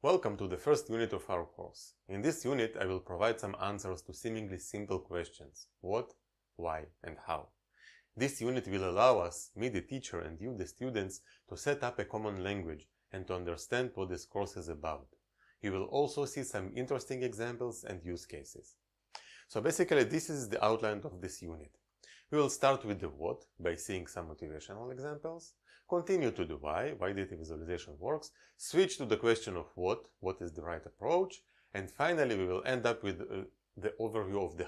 Welcome to the first unit of our course. In this unit, I will provide some answers to seemingly simple questions: what, why, and how. This unit will allow us, me the teacher and you the students, to set up a common language and to understand what this course is about. You will also see some interesting examples and use cases. So basically, this is the outline of this unit. We will start with the what by seeing some motivational examples, continue to the why data visualization works, switch to the question of what is the right approach, and finally we will end up with the overview of the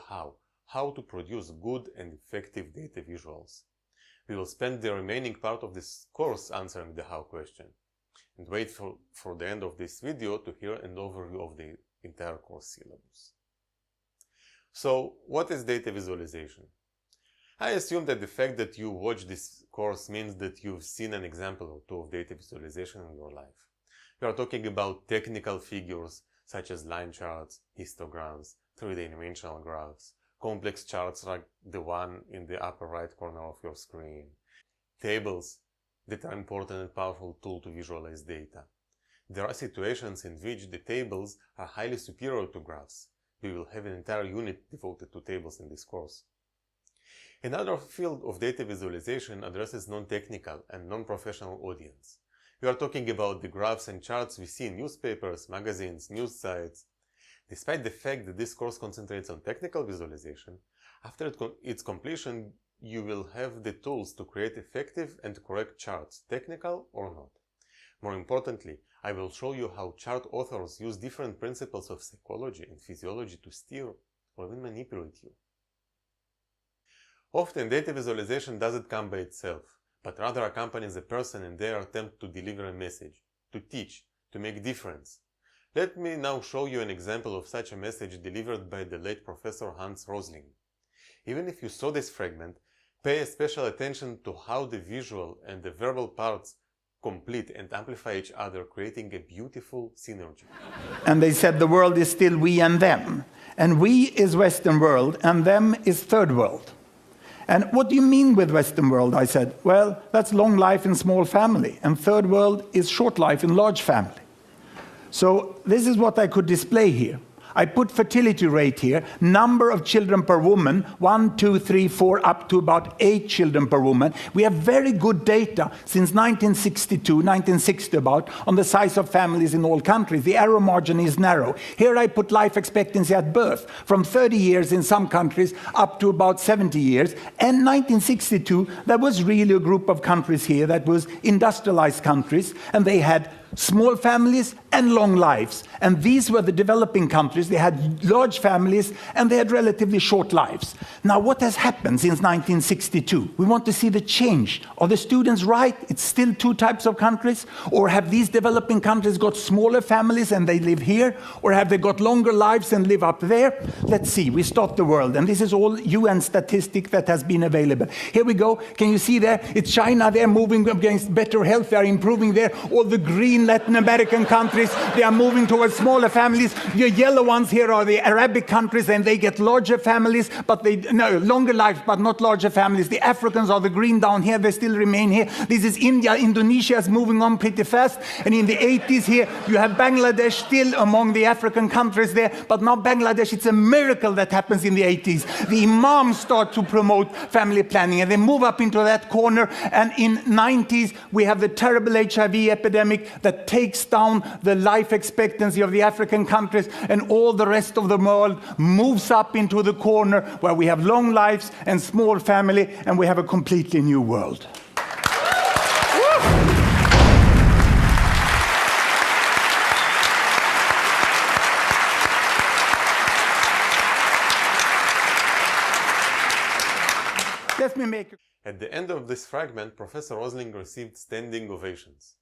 how to produce good and effective data visuals. We will spend the remaining part of this course answering the how question, and wait for the end of this video to hear an overview of the entire course syllabus. So, what is data visualization? I assume that the fact that you watch this course means that you've seen an example or two of data visualization in your life. We are talking about technical figures such as line charts, histograms, 3D-dimensional graphs, complex charts like the one in the upper right corner of your screen, tables that are an important and powerful tool to visualize data. There are situations in which the tables are highly superior to graphs. We will have an entire unit devoted to tables in this course. Another field of data visualization addresses non-technical and non-professional audience. We are talking about the graphs and charts we see in newspapers, magazines, news sites. Despite the fact that this course concentrates on technical visualization, after its completion you will have the tools to create effective and correct charts, technical or not. More importantly, I will show you how chart authors use different principles of psychology and physiology to steer or even manipulate you. Often data visualization doesn't come by itself, but rather accompanies a person in their attempt to deliver a message, to teach, to make difference. Let me now show you an example of such a message delivered by the late Professor Hans Rosling. Even if you saw this fragment, pay special attention to how the visual and the verbal parts complete and amplify each other, creating a beautiful synergy. And they said the world is still we and them. And we is Western world and them is third world. And what do you mean with Western world? I said, well, that's long life in small family. And third world is short life in large family. So this is what I could display here. I put fertility rate here, number of children per woman, 1, 2, 3, 4, up to about 8 children per woman. We have very good data since 1962, 1960 about, on the size of families in all countries. The error margin is narrow. Here I put life expectancy at birth, from 30 years in some countries up to about 70 years. And 1962, there was really a group of countries here that was industrialized countries, and they had small families and long lives. And these were the developing countries. They had large families and they had relatively short lives. Now, what has happened since 1962? We want to see the change. Are the students right? It's still two types of countries? Or have these developing countries got smaller families and they live here? Or have they got longer lives and live up there? Let's see. We start the world. And this is all UN statistic that has been available. Here we go. Can you see there? It's China. They're moving against better health. They're improving there. All the green Latin American countries, they are moving towards smaller families. The yellow ones here are the Arabic countries, and they get larger families, but longer lives, but not larger families. The Africans are the green down here, they still remain here. This is India. Indonesia is moving on pretty fast. And in the 80s here, you have Bangladesh still among the African countries there. But now Bangladesh, it's a miracle that happens in the 80s. The imams start to promote family planning, and they move up into that corner. And in 90s, we have the terrible HIV epidemic that takes down the life expectancy of the African countries, and all the rest of the world moves up into the corner where we have long lives and small family, and we have a completely new world. Let me make. At the end of this fragment, Professor Rosling received standing ovations.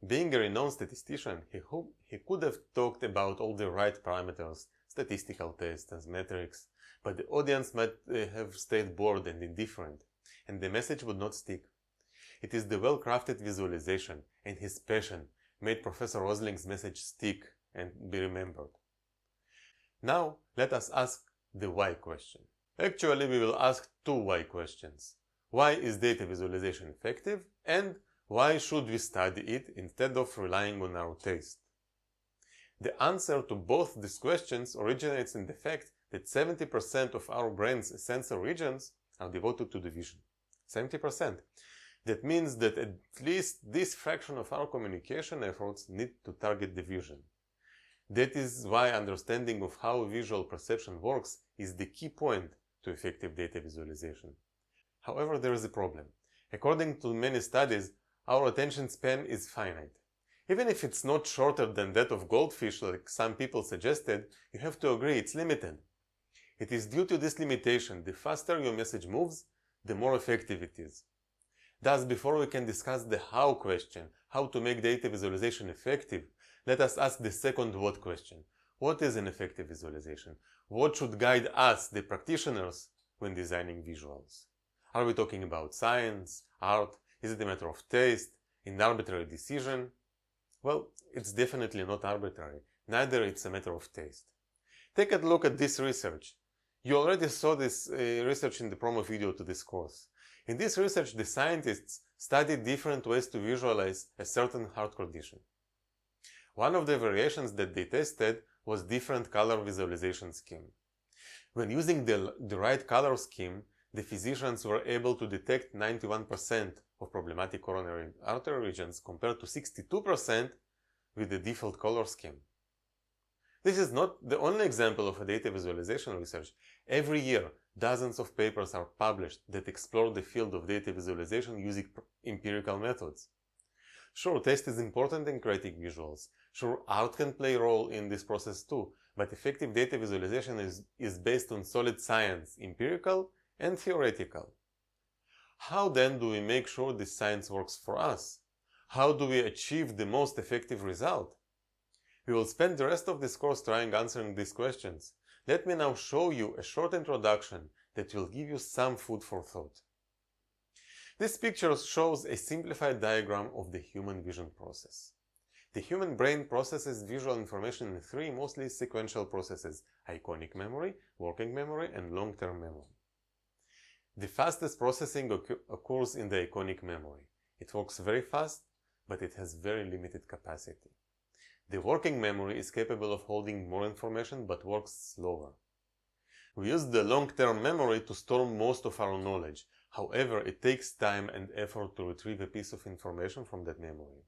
Being a renowned statistician, he could have talked about all the right parameters, statistical tests and metrics, but the audience might have stayed bored and indifferent, and the message would not stick. It is the well-crafted visualization and his passion made Professor Rosling's message stick and be remembered. Now, let us ask the why question. Actually, we will ask two why questions. Why is data visualization effective? And why should we study it instead of relying on our taste? The answer to both these questions originates in the fact that 70% of our brain's sensor regions are devoted to the vision. 70%. That means that at least this fraction of our communication efforts need to target the vision. That is why understanding of how visual perception works is the key point to effective data visualization. However, there is a problem. According to many studies, our attention span is finite. Even if it's not shorter than that of goldfish like some people suggested, you have to agree it's limited. It is due to this limitation, the faster your message moves, the more effective it is. Thus, before we can discuss the how question, how to make data visualization effective, let us ask the second what question. What is an effective visualization? What should guide us, the practitioners, when designing visuals? Are we talking about science, art? Is it a matter of taste, an arbitrary decision? Well, it's definitely not arbitrary, neither it's a matter of taste. Take a look at this research. You already saw this research in the promo video to this course. In this research, the scientists studied different ways to visualize a certain heart condition. One of the variations that they tested was different color visualization scheme. When using the right color scheme, the physicians were able to detect 91% of problematic coronary artery regions compared to 62% with the default color scheme. This is not the only example of a data visualization research. Every year, dozens of papers are published that explore the field of data visualization using empirical methods. Sure, taste is important in creating visuals. Sure, art can play a role in this process too, but effective data visualization is based on solid science, empirical and theoretical. How then do we make sure this science works for us? How do we achieve the most effective result? We will spend the rest of this course trying answering these questions. Let me now show you a short introduction that will give you some food for thought. This picture shows a simplified diagram of the human vision process. The human brain processes visual information in three mostly sequential processes: iconic memory, working memory, and long-term memory. The fastest processing occurs in the iconic memory. It works very fast, but it has very limited capacity. The working memory is capable of holding more information but works slower. We use the long-term memory to store most of our knowledge. However, it takes time and effort to retrieve a piece of information from that memory.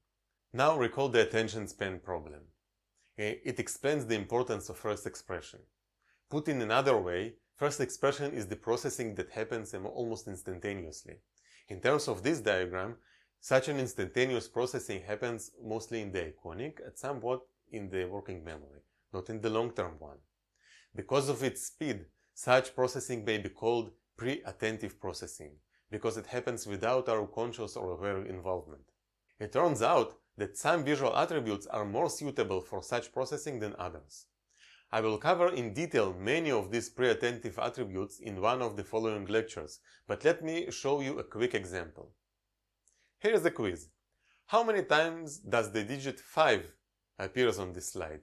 Now recall the attention span problem. It explains the importance of first expression. Put in another way, first expression is the processing that happens almost instantaneously. In terms of this diagram, such an instantaneous processing happens mostly in the iconic and somewhat in the working memory, not in the long-term one. Because of its speed, such processing may be called pre-attentive processing, because it happens without our conscious or aware involvement. It turns out that some visual attributes are more suitable for such processing than others. I will cover in detail many of these pre-attentive attributes in one of the following lectures, but let me show you a quick example. Here is the quiz. How many times does the digit 5 appears on this slide?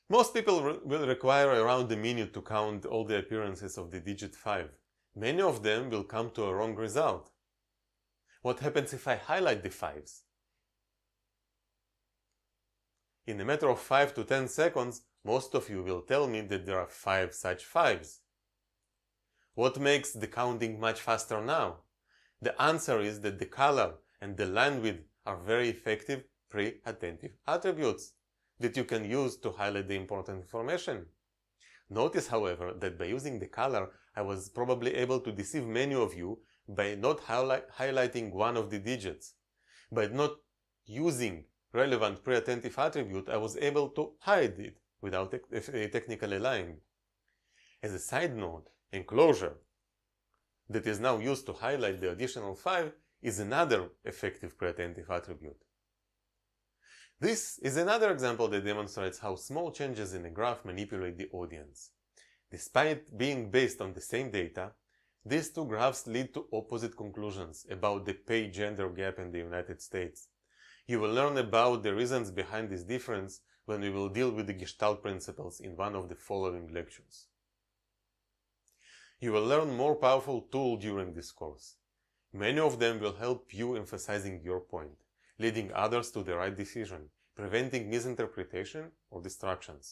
Most people will require around a minute to count all the appearances of the digit 5. Many of them will come to a wrong result. What happens if I highlight the 5s? In a matter of 5 to 10 seconds, most of you will tell me that there are 5 such 5s. What makes the counting much faster now? The answer is that the color and the line width are very effective pre-attentive attributes that you can use to highlight the important information. Notice, however, that by using the color, I was probably able to deceive many of you by not highlighting one of the digits. By not using relevant pre-attentive attribute, I was able to hide it without technically lying. As a side note, enclosure that is now used to highlight the additional 5 is another effective pre-attentive attribute. This is another example that demonstrates how small changes in a graph manipulate the audience. Despite being based on the same data, these two graphs lead to opposite conclusions about the pay-gender gap in the United States. You will learn about the reasons behind this difference when we will deal with the Gestalt principles in one of the following lectures. You will learn more powerful tools during this course. Many of them will help you emphasizing your point, leading others to the right decision, preventing misinterpretation or distractions.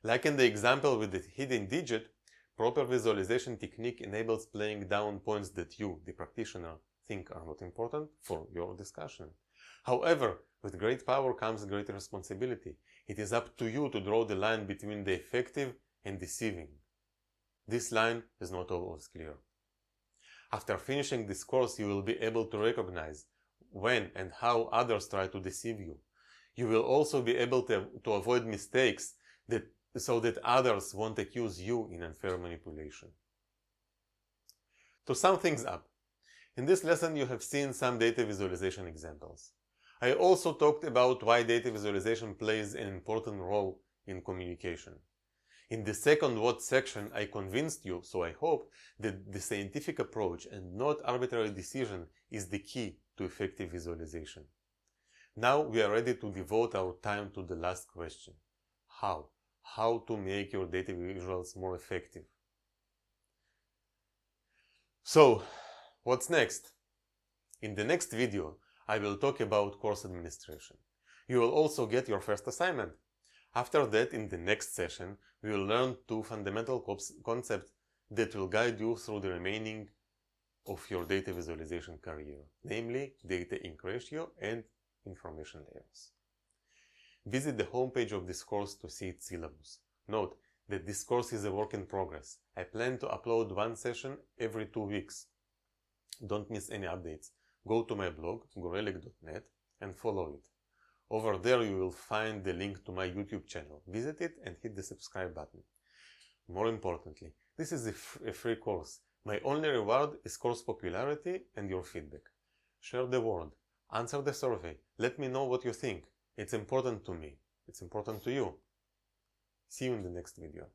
Like in the example with the hidden digit, proper visualization technique enables playing down points that you, the practitioner, think are not important for your discussion. However, with great power comes great responsibility. It is up to you to draw the line between the effective and deceiving. This line is not always clear. After finishing this course, you will be able to recognize when and how others try to deceive you. You will also be able to avoid mistakes so that others won't accuse you in unfair manipulation. To sum things up, in this lesson you have seen some data visualization examples. I also talked about why data visualization plays an important role in communication. In the second what section, I convinced you, so I hope, that the scientific approach and not arbitrary decision is the key to effective visualization. Now we are ready to devote our time to the last question. How? How to make your data visuals more effective. So, what's next? In the next video, I will talk about course administration. You will also get your first assignment. After that, in the next session, we will learn two fundamental concepts that will guide you through the remaining of your data visualization career, namely data-ink ratio and information layers. Visit the homepage of this course to see its syllabus. Note that this course is a work in progress. I plan to upload one session every 2 weeks. Don't miss any updates. Go to my blog, gorelic.net, and follow it. Over there you will find the link to my YouTube channel. Visit it and hit the subscribe button. More importantly, this is a free course. My only reward is course popularity and your feedback. Share the word. Answer the survey. Let me know what you think. It's important to me. It's important to you. See you in the next video.